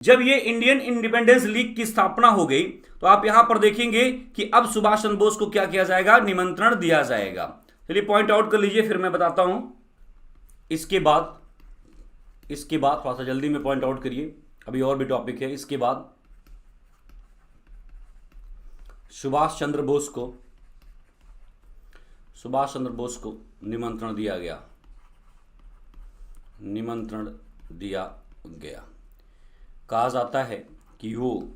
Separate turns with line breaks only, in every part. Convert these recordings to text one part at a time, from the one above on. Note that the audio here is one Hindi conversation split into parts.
जब ये इंडियन इंडिपेंडेंस लीग की स्थापना हो गई तो आप यहां पर देखेंगे कि अब सुभाष चंद्र बोस को क्या किया जाएगा, निमंत्रण दिया जाएगा। चलिए पॉइंट आउट कर लीजिए, फिर मैं बताता हूं। इसके बाद थोड़ा सा जल्दी में पॉइंट आउट करिए, अभी और भी टॉपिक है। इसके बाद सुभाष चंद्र बोस को निमंत्रण दिया गया। कहा जाता है कि वो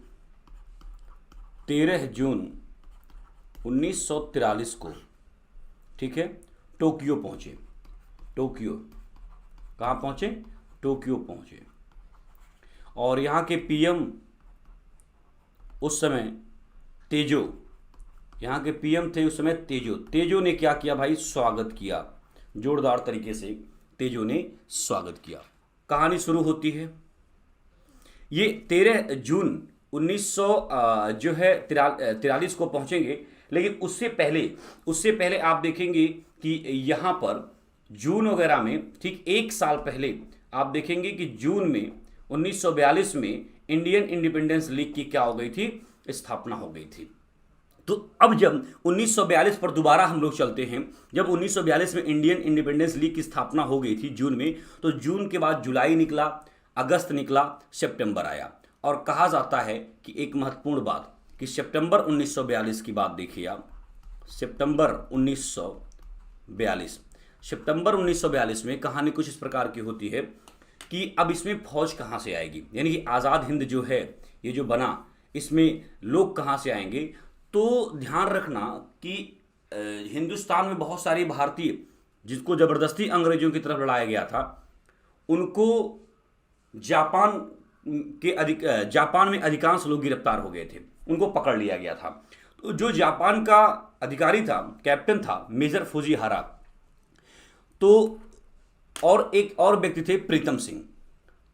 13 जून 1943 को, ठीक है, टोक्यो पहुंचे। कहाँ पहुंचे? टोक्यो पहुंचे। और यहाँ के पीएम उस समय तेजो, यहाँ के पीएम थे उस समय तेजो ने क्या किया भाई? स्वागत किया, जोरदार तरीके से तेजो ने स्वागत किया। कहानी शुरू होती है। ये 13 जून 1943 को पहुंचेंगे, लेकिन उससे पहले आप देखेंगे कि यहाँ पर जून वगैरह में, ठीक एक साल पहले आप देखेंगे कि जून में 1942 में इंडियन इंडिपेंडेंस लीग की क्या हो गई थी? स्थापना हो गई थी। तो अब जब 1942 पर दोबारा हम लोग चलते हैं, जब 1942 में इंडियन इंडिपेंडेंस लीग की स्थापना हो गई थी जून में, तो जून के बाद जुलाई निकला, अगस्त निकला, सितंबर आया। और कहा जाता है कि एक महत्वपूर्ण बात कि सितंबर 1942 की बात देखिए आप, सितंबर 1942 में कहानी कुछ इस प्रकार की होती है कि अब इसमें फौज कहाँ से आएगी, यानी कि आज़ाद हिंद जो है, ये जो बना, इसमें लोग कहाँ से आएंगे? तो ध्यान रखना कि हिंदुस्तान में बहुत सारे भारतीय, जिसको ज़बरदस्ती अंग्रेजों की तरफ लड़ाया गया था, उनको जापान में अधिकांश लोग गिरफ्तार हो गए थे, उनको पकड़ लिया गया था। तो जो जापान का अधिकारी था, कैप्टन था मेजर फुजीहारा, तो और एक और व्यक्ति थे प्रीतम सिंह।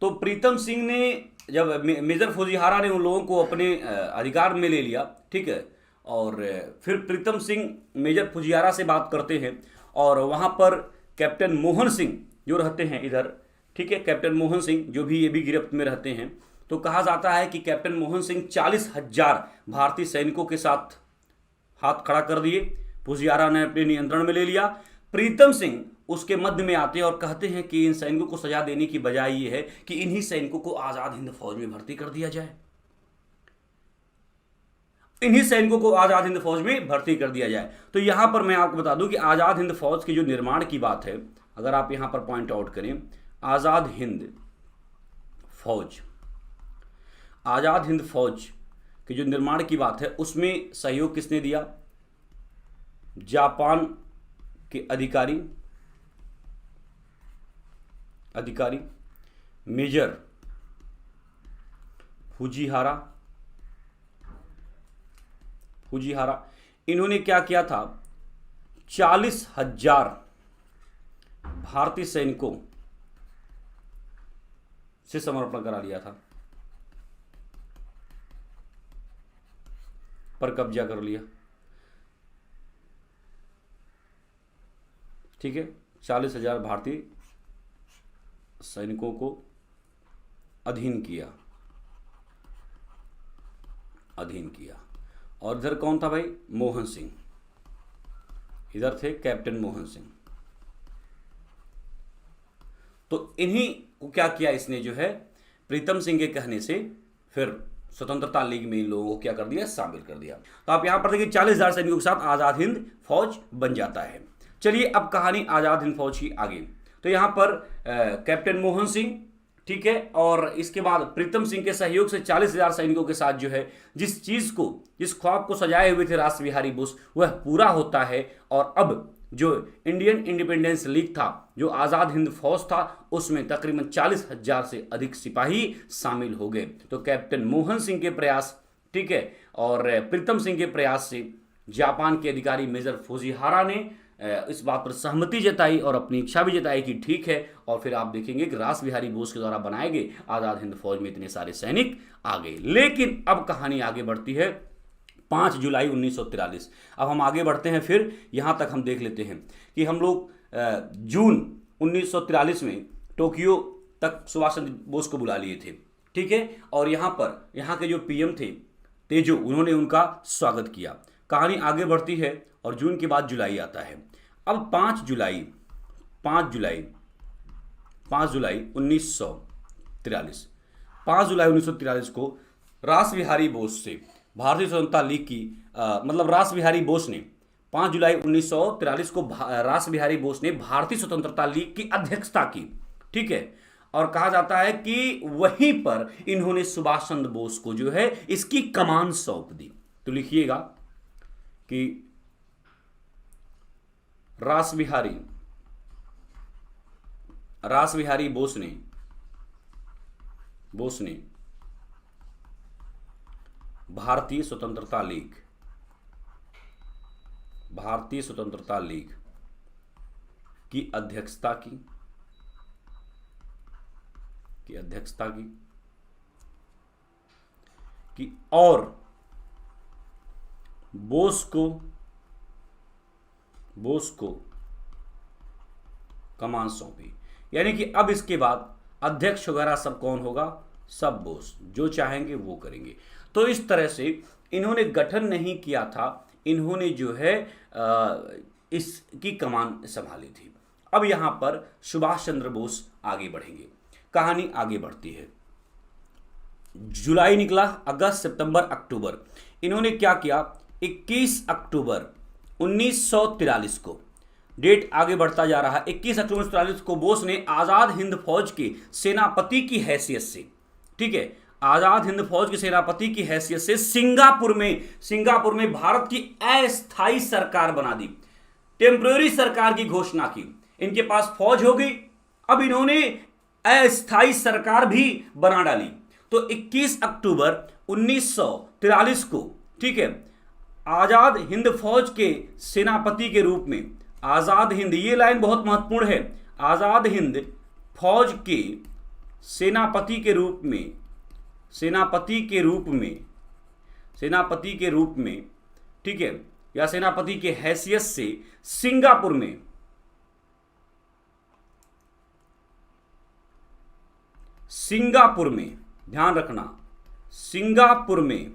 तो प्रीतम सिंह ने, जब मेजर फुजीहारा ने उन लोगों को अपने अधिकार में ले लिया, ठीक है, और फिर प्रीतम सिंह मेजर फुजीहारा से बात करते हैं, और वहाँ पर कैप्टन मोहन सिंह जो रहते हैं इधर, ठीक है, कैप्टन मोहन सिंह जो भी, ये भी गिरफ्त में रहते हैं। तो कहा जाता है कि कैप्टन मोहन सिंह 40,000 भारतीय सैनिकों के साथ हाथ खड़ा कर दिए, फुजीहारा ने अपने नियंत्रण में ले लिया। प्रीतम सिंह उसके मध्य में आते हैं और कहते हैं कि इन सैनिकों को सजा देने की बजाय ये है कि इन्हीं सैनिकों को आज़ाद हिंद फौज में भर्ती कर दिया जाए, तो यहां पर मैं आपको बता दूं कि आज़ाद हिंद फौज के जो निर्माण की बात है, अगर आप यहां पर पॉइंट आउट करें, आज़ाद हिंद फौज के जो निर्माण की बात है, उसमें सहयोग किसने दिया? जापान के अधिकारी मेजर फुजीहारा, इन्होंने क्या किया था? 40,000 भारतीय सैनिकों से समर्पण करा लिया था, पर कब्जा कर लिया, ठीक है। 40,000 भारतीय सैनिकों को अधीन किया। और इधर कौन था भाई? मोहन सिंह, इधर थे कैप्टन मोहन सिंह। तो इन्हीं को क्या किया इसने, जो है प्रीतम सिंह के कहने से फिर स्वतंत्रता लीग में इन लोगों को क्या कर दिया? शामिल कर दिया। तो आप यहां पर देखिए 40,000 सैनिकों के साथ आज़ाद हिंद फौज बन जाता है। चलिए अब कहानी आज़ाद हिंद फौज की आगे। तो यहाँ पर कैप्टन मोहन सिंह, ठीक है, और इसके बाद प्रीतम सिंह के सहयोग से 40,000 सैनिकों के साथ जो है जिस ख्वाब को सजाए हुए थे रास बिहारी बोस, वह पूरा होता है। और अब जो इंडियन इंडिपेंडेंस लीग था, जो आज़ाद हिंद फौज था, उसमें तकरीबन 40,000 से अधिक सिपाही शामिल हो गए। तो कैप्टन मोहन सिंह के प्रयास, ठीक है, और प्रीतम सिंह के प्रयास से जापान के अधिकारी मेजर फुजीहारा ने इस बात पर सहमति जताई और अपनी इच्छा भी जताई कि ठीक है। और फिर आप देखेंगे कि रास बिहारी बोस के द्वारा बनाए गए आज़ाद हिंद फौज में इतने सारे सैनिक आ गए। लेकिन अब कहानी आगे बढ़ती है 5 जुलाई 1943। अब हम आगे बढ़ते हैं, फिर यहाँ तक हम देख लेते हैं कि हम लोग जून 1943 में टोक्यो तक सुभाष चंद्र बोस को बुला लिए थे। ठीक है। और यहां पर यहाँ के जो पीएम थे तेजो, उन्होंने उनका स्वागत किया। कहानी आगे बढ़ती है और जून के बाद जुलाई आता है। अब 5 जुलाई 1943 5 जुलाई 1943 को रास बिहारी बोस से भारतीय स्वतंत्रता लीग की मतलब रास बिहारी बोस ने 5 जुलाई 1943 को रास बिहारी बोस ने भारतीय स्वतंत्रता लीग की अध्यक्षता की, ठीक है। और कहा जाता है कि वहीं पर इन्होंने सुभाष चंद्र बोस को जो है इसकी कमान सौंप दी। तो लिखिएगा कि रास बिहारी बोस ने भारतीय स्वतंत्रता लीग की अध्यक्षता की और बोस को कमान सौंपी। यानी कि अब इसके बाद अध्यक्ष वगैरह सब कौन होगा? सब बोस, जो चाहेंगे वो करेंगे। तो इस तरह से इन्होंने गठन नहीं किया था, इन्होंने जो है इसकी कमान संभाली थी। अब यहां पर सुभाष चंद्र बोस आगे बढ़ेंगे। कहानी आगे बढ़ती है। जुलाई निकला, अगस्त, सितंबर, अक्टूबर। इन्होंने क्या किया? 21 अक्टूबर 1943 को, डेट आगे बढ़ता जा रहा है, 21 अक्टूबर 1943 को बोस ने आजाद हिंद फौज के सेनापति की हैसियत से, ठीक है, आजाद हिंद फौज के सेनापति की हैसियत से सिंगापुर में भारत की अस्थायी सरकार बना दी, टेम्पररी सरकार की घोषणा की। इनके पास फौज हो गई, अब इन्होंने अस्थायी सरकार भी बना डाली। तो 21 अक्टूबर 1943 को, ठीक है, आजाद हिंद फौज के सेनापति के रूप में, आजाद हिंद, ये लाइन बहुत महत्वपूर्ण है, आजाद हिंद फौज के सेनापति के रूप में, ठीक है, या सेनापति के हैसियत से सिंगापुर में, ध्यान रखना, सिंगापुर में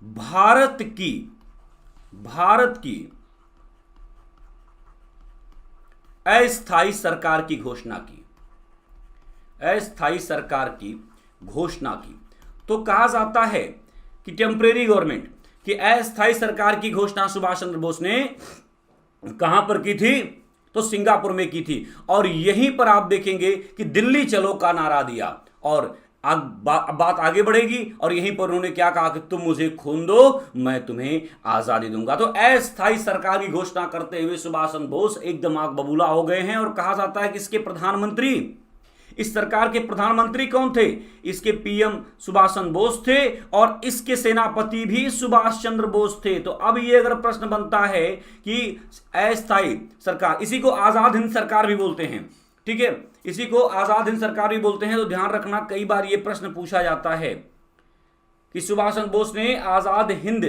भारत की अस्थायी सरकार की घोषणा की। तो कहा जाता है कि टेम्परेरी गवर्नमेंट की अस्थायी सरकार की घोषणा सुभाष चंद्र बोस ने कहां पर की थी? तो सिंगापुर में की थी। और यहीं पर आप देखेंगे कि दिल्ली चलो का नारा दिया और बात आगे बढ़ेगी। और यहीं पर उन्होंने क्या कहा कि तुम मुझे खून दो, मैं तुम्हें आजादी दूंगा। तो अस्थायी सरकार की घोषणा करते हुए सुभाष चंद्र बोस एकदम आग बबूला हो गए हैं। और कहा जाता है कि इसके प्रधानमंत्री, इस सरकार के प्रधानमंत्री कौन थे? इसके पीएम सुभाष चंद्र बोस थे और इसके सेनापति भी सुभाष चंद्र बोस थे। तो अब ये अगर प्रश्न बनता है कि अस्थायी सरकार, इसी को आजाद हिंद सरकार भी बोलते हैं, ठीक है, इसी को आजाद हिंद सरकार भी बोलते हैं। तो ध्यान रखना, कई बार ये प्रश्न पूछा जाता है कि सुभाष चंद्र बोस ने आजाद हिंद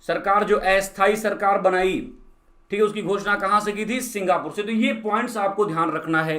सरकार, जो अस्थायी सरकार बनाई, ठीक है, उसकी घोषणा कहां से की थी? सिंगापुर से। तो ये पॉइंट्स आपको ध्यान रखना है।